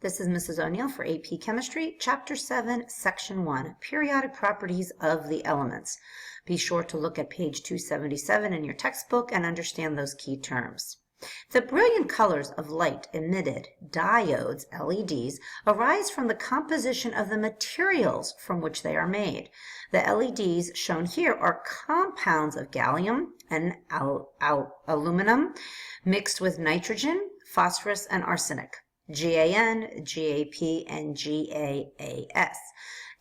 This is Mrs. O'Neill for AP Chemistry, Chapter 7, Section 1, Periodic Properties of the Elements. Be sure to look at page 277 in your textbook and understand those key terms. The brilliant colors of light emitted, diodes, LEDs, arise from the composition of the materials from which they are made. The LEDs shown here are compounds of gallium and aluminum mixed with nitrogen, phosphorus, and arsenic. GAN, GAP, and GAAS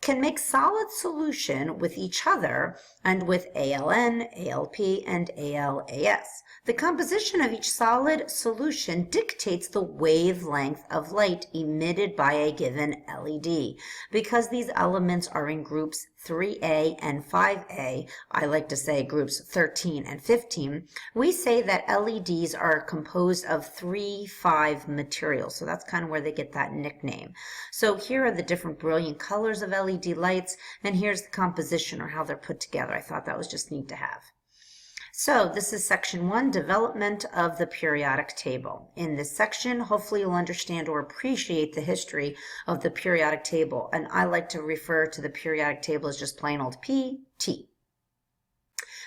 can make solid solution with each other and with ALN, ALP, and ALAS. The composition of each solid solution dictates the wavelength of light emitted by a given LED. Because these elements are in groups 3A and 5A, I like to say groups 13 and 15, we say that LEDs are composed of 3,5 materials. So that's kind of where they get that nickname. So here are the different brilliant colors of LED lights, and here's the composition or how they're put together. I thought that was just neat to have. So this is section 1, development of the periodic table. In this section, hopefully you'll understand or appreciate the history of the periodic table. And I like to refer to the periodic table as just plain old PT.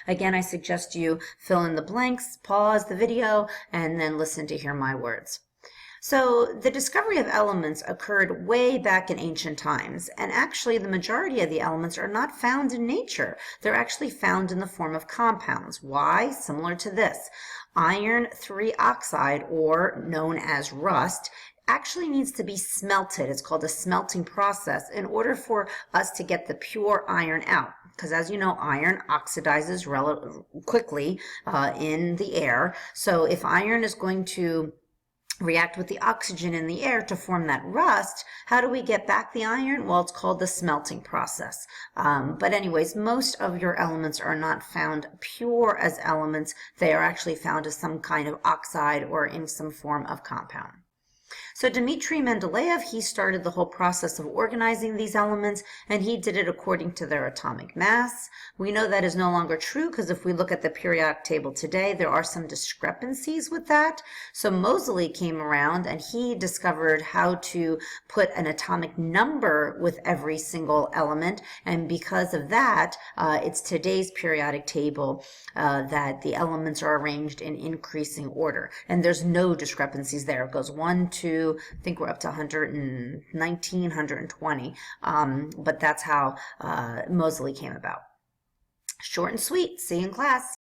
Again, I suggest you fill in the blanks, pause the video, and then listen to hear my words. So the discovery of elements occurred way back in ancient times, and actually the majority of the elements are not found in nature. They're actually found in the form of compounds. Why? Similar to this. Iron 3 oxide, or known as rust, actually needs to be smelted. It's called a smelting process in order for us to get the pure iron out. Because as you know, iron oxidizes quickly in the air. So if iron is going to react with the oxygen in the air to form that rust, how do we get back the iron? Well, it's called the smelting process. But anyways, most of your elements are not found pure as elements. They are actually found as some kind of oxide or in some form of compound. So Dmitri Mendeleev, he started the whole process of organizing these elements, and he did it according to their atomic mass. We know that is no longer true because if we look at the periodic table today, there are some discrepancies with that. So Moseley came around and he discovered how to put an atomic number with every single element, and because of that, it's today's periodic table that the elements are arranged in increasing order, and there's no discrepancies there. It goes 1, 2, I think we're up to 119, 120, but that's how Moseley came about. Short and sweet. See you in class.